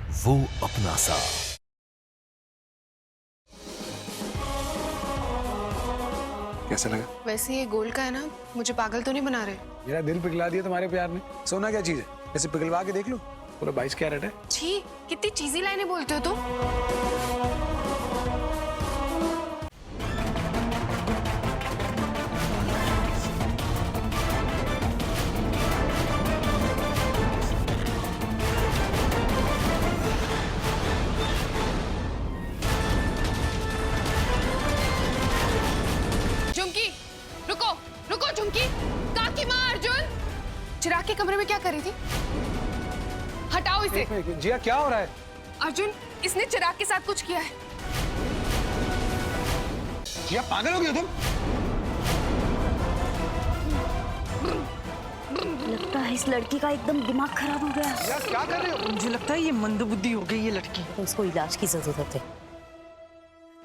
वो अपना सा। कैसा लगा? वैसे ये गोल्ड का है ना, मुझे पागल तो नहीं बना रहे? मेरा दिल पिघला दिया तुम्हारे प्यार ने। सोना क्या चीज है, ऐसे पिघलवा के देख लो। पूरा 22 कैरेट है। छी, कितनी चीजी लाइनें बोलते हो तुम। झुमकी, रुको रुको झुमकी। काकी माँ अर्जुन, चिराग के कमरे में क्या कर रही थी? हटाओ इसे। जिया क्या हो रहा है? अर्जुन, इसने चिराग के साथ कुछ किया है। जिया पागल हो गई हो तुम? लगता है इस लड़की का एकदम दिमाग खराब हो गया। जिया क्या कर रही हो? मुझे लगता है ये मंदबुद्धि हो गई ये लड़की। तो उसको इलाज की जरूरत है।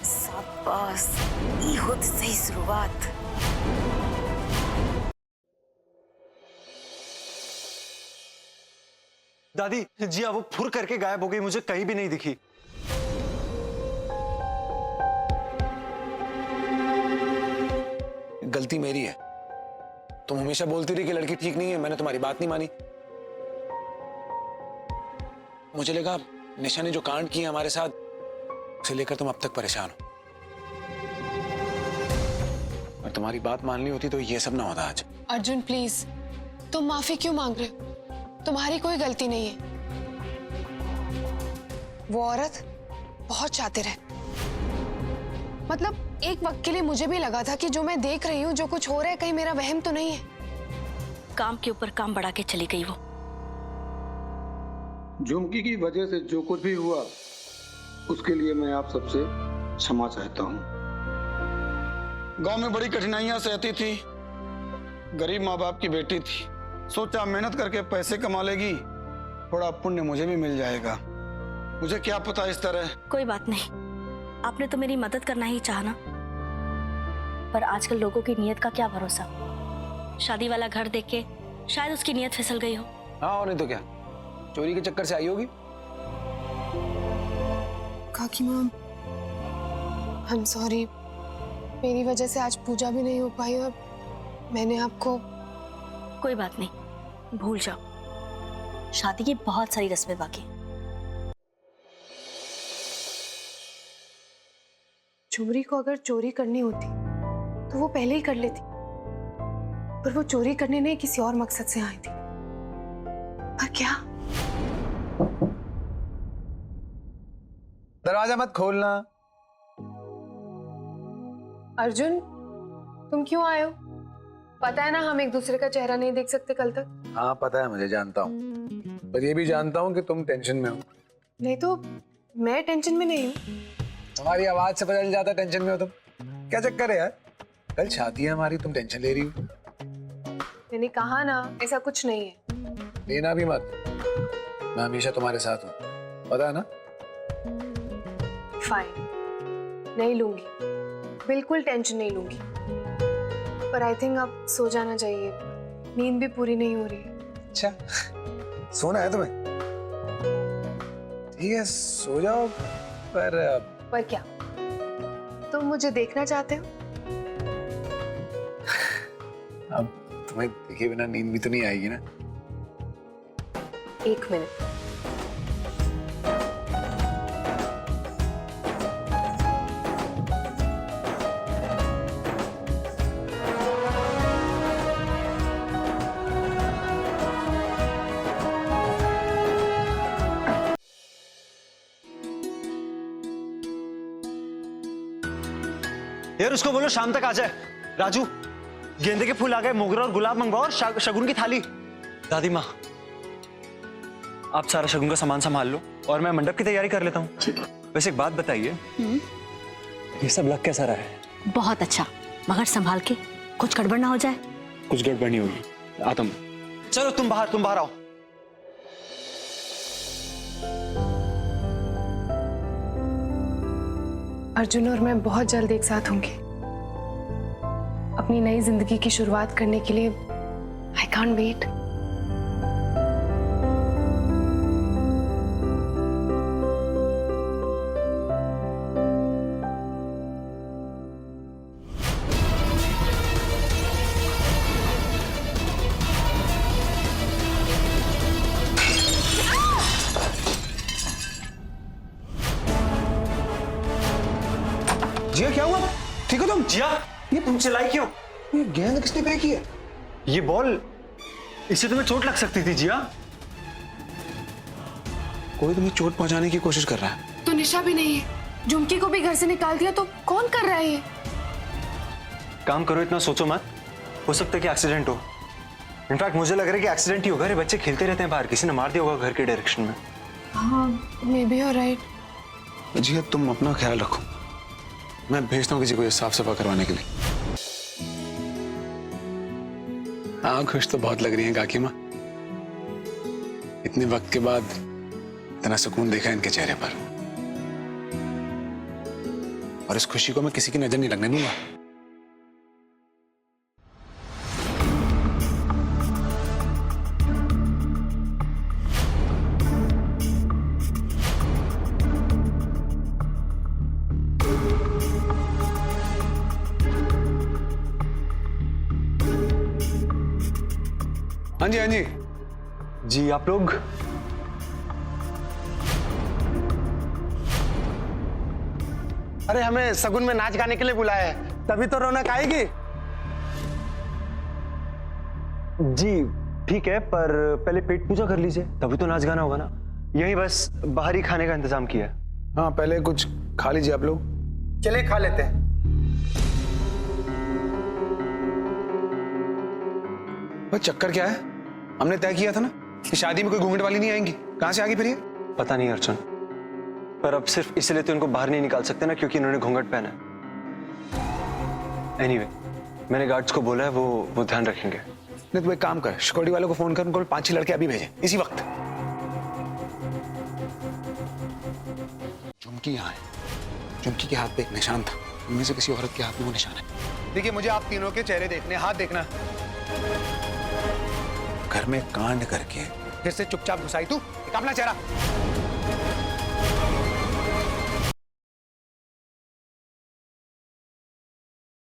शाबाश, ये होती सही शुरुआत। दादी, जिया वो फुर करके गायब हो गई, मुझे कहीं भी नहीं दिखी। गलती मेरी है। तुम हमेशा बोलती रही कि लड़की ठीक नहीं है, मैंने तुम्हारी बात नहीं मानी। मुझे लगा निशा ने जो कांड किए हमारे साथ, उसे लेकर तुम अब तक परेशान हो। और तुम्हारी बात मान ली होती तो ये सब ना होता आज। अर्जुन प्लीज, तुम माफी क्यों मांग रहे हो? तुम्हारी कोई गलती नहीं है। वो औरत बहुत शातिर है। मतलब एक वक्त के लिए मुझे भी लगा था कि जो मैं देख रही हूँ, जो कुछ हो रहा है, कहीं मेरा वहम तो नहीं है। काम के ऊपर काम बढ़ा के चली गई वो। झुमकी की वजह से जो कुछ भी हुआ, उसके लिए मैं आप सबसे क्षमा चाहता हूँ। गांव में बड़ी कठिनाइयां सहती थी, गरीब माँ बाप की बेटी थी। सोचा मेहनत करके पैसे कमा लेगी, थोड़ा पुण्य मुझे भी मिल जाएगा। मुझे क्या पता इस तरह। कोई बात नहीं, आपने तो मेरी मदद करना ही चाहा ना। पर आजकल लोगों की नीयत का क्या भरोसा। शादी वाला घर देख के शायद उसकी नीयत फिसल गई हो। हाँ, और नहीं तो क्या, चोरी के चक्कर से आई होगी। काकी माँ, आई एम सॉरी। मेरी वजह से आज पूजा भी नहीं हो पाई और मैंने आपको। कोई बात नहीं, भूल जाओ। शादी की बहुत सारी रस्में बाकी हैं। झुमरी को अगर चोरी करनी होती तो वो पहले ही कर लेती, पर वो चोरी करने नहीं किसी और मकसद से आई थी। पर क्या? दरवाजा मत खोलना। अर्जुन, तुम क्यों आए हो? पता है ना हम एक दूसरे का चेहरा नहीं देख सकते कल तक। हाँ पता है मुझे, जानता हूँ। पर ये भी जानता हूँ कि तुम टेंशन में हो। नहीं तो मैं टेंशन में नहीं हूँ। तुम्हारी आवाज से पता चल जाता टेंशन में हो तुम। क्या चक्कर है यार? कल शादी है हमारी, तुम टेंशन ले रही हो। मैंने कहा ना, ऐसा कुछ नहीं है। लेना भी मत, मैं हमेशा तुम्हारे साथ हूँ, पता है ना? फाइन, नहीं लूंगी, बिल्कुल टेंशन नहीं लूंगी। पर आई थिंक अब सो जाना चाहिए, नींद भी पूरी नहीं हो रही है। अच्छा, सोना है तुम्हें? ठीक है, सो जाओ। पर क्या तुम मुझे देखना चाहते हो? अब तुम्हें देखे बिना नींद भी तो नहीं आएगी ना। एक मिनट। यार उसको बोलो शाम तक आ जाए। राजू, गेंदे के फूल आ गए, मोगरा और गुलाब मंगवाओ और शगुन की थाली। दादी माँ, आप सारा शगुन का सामान संभाल लो और मैं मंडप की तैयारी कर लेता हूँ। वैसे एक बात बताइए, ये सब लग कैसा रहा है? बहुत अच्छा, मगर संभाल के, कुछ गड़बड़ ना हो जाए। कुछ गड़बड़ नहीं होगी, आता हूँ। चलो तुम बाहर आओ। अर्जुन और मैं बहुत जल्द एक साथ होंगे। अपनी नई जिंदगी की शुरुआत करने के लिए आई कांट वेट। जिया क्या हुआ? ठीक हो तुम? जिया, ये तुम चिल्लाई क्यों? ये गेंद किसने फेंकी है? ये बॉल, इससे तुम्हें चोट लग सकती थी जिया। कोई तुम्हें चोट पहुंचाने की कोशिश कर रहा है। तो निशा भी नहीं है, झुमकी को भी घर से निकाल दिया, तो कौन कर रहा है ये? काम करो, इतना सोचो मत। हो सकता है कि एक्सीडेंट हो। इनफैक्ट मुझे लग रहा है कि एक्सीडेंट ही होगा। अरे बच्चे खेलते रहते हैं बाहर, किसी ने मार दिया होगा घर के डायरेक्शन में। हाँ, मे बी यू राइट। जिया तुम अपना ख्याल रखो, मैं भेजता हूँ किसी को ये साफ सफा करवाने के लिए। हाँ, खुश तो बहुत लग रही है काकी माँ। इतने वक्त के बाद इतना सुकून देखा इनके चेहरे पर, और इस खुशी को मैं किसी की नजर नहीं लगने दूंगा। हाँ जी, हाँ जी। जी आप लोग? अरे हमें सगुन में नाच गाने के लिए बुलाया है, तभी तो रौनक आएगी। जी ठीक है, पर पहले पेट पूजा कर लीजिए, तभी तो नाच गाना होगा ना। यही बस बाहरी खाने का इंतजाम किया है। हाँ, पहले कुछ खा लीजिए आप लोग। चले खा लेते हैं। भाई चक्कर क्या है? हमने तय किया था ना कि शादी में कोई घूंघट वाली नहीं आएंगी। कहां से आ गई फिर ये? पता नहीं अर्चन, पर अब सिर्फ इसलिए तो इनको बाहर नहीं निकाल सकते ना क्योंकि इन्होंने घूंघट पहना है। एनीवे, मैंने गार्ड्स को बोला है, वो ध्यान रखेंगे। नहीं, तू एक काम कर, सिक्योरिटी वालों को फोन कर, उनको 5-6 लड़के अभी भेजे इसी वक्त। झुमकी यहाँ है। झुमकी के हाथ पे एक निशान था, उनमें से किसी औरत के हाथ में वो निशान है। देखिए, मुझे आप तीनों के चेहरे देखने, हाथ देखना। घर में कांड करके फिर से चुपचाप घुसाई तू, अपना चेहरा।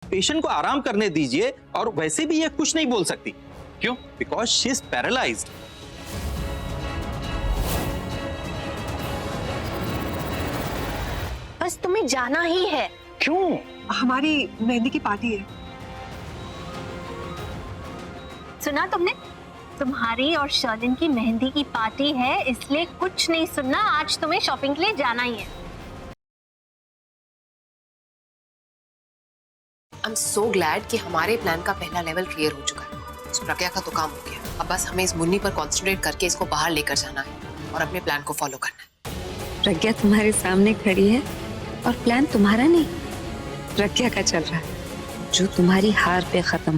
पेशेंट को आराम करने दीजिए, और वैसे भी ये कुछ नहीं बोल सकती। क्यों? Because she is paralysed. बस तुम्हें जाना ही है। क्यों? हमारी मेहंदी की पार्टी है। सुना तुमने? तुम्हारी और शर्लिन की मेहंदी की पार्टी है, इसलिए कुछ नहीं सुनना। आज तुम्हें शॉपिंग के लिए जाना ही है। आई एम सो ग्लैड कि हमारे प्लान का पहला लेवल क्लियर हो चुका है। उस प्रज्ञा का तो काम हो गया, अब बस हमें इस मुन्नी पर कॉन्सेंट्रेट करके इसको बाहर लेकर जाना है और अपने प्लान को फॉलो करना है। प्रज्ञा तुम्हारे सामने खड़ी है और प्लान तुम्हारा नहीं, प्रज्ञा का चल रहा है, जो तुम्हारी हार पे खत्म।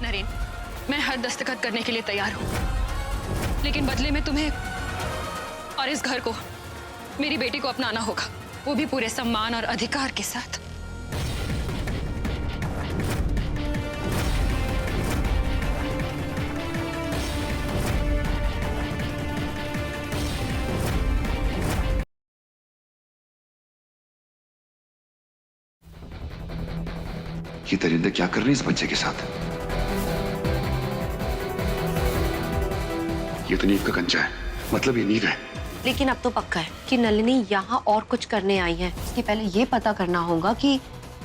नरेन, मैं हर दस्तखत करने के लिए तैयार हूँ, लेकिन बदले में तुम्हें और इस घर को, मेरी बेटी को अपनाना होगा, वो भी पूरे सम्मान और अधिकार के साथ। ये दरिंदे क्या कर रही है इस बच्चे के साथ? ये तो नींव का कंचा है, मतलब ये नींव है। लेकिन अब तो पक्का है कि नलिनी यहाँ और कुछ करने आई है। इसके पहले ये पता करना होगा कि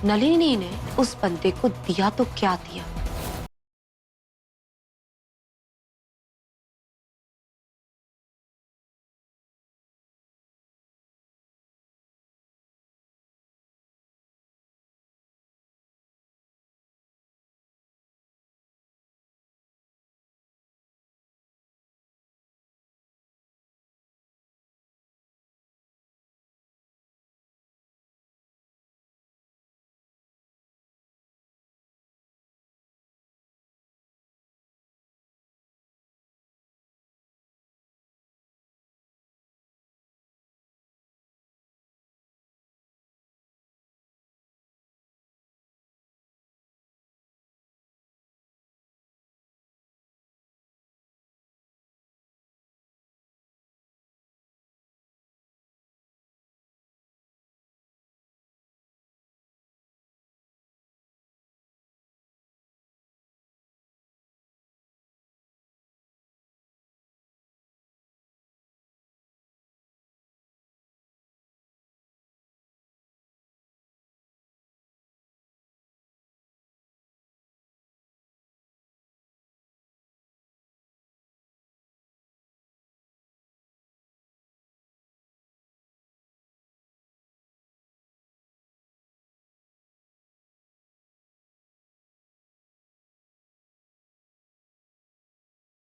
नलिनी ने उस बंदे को दिया तो क्या दिया।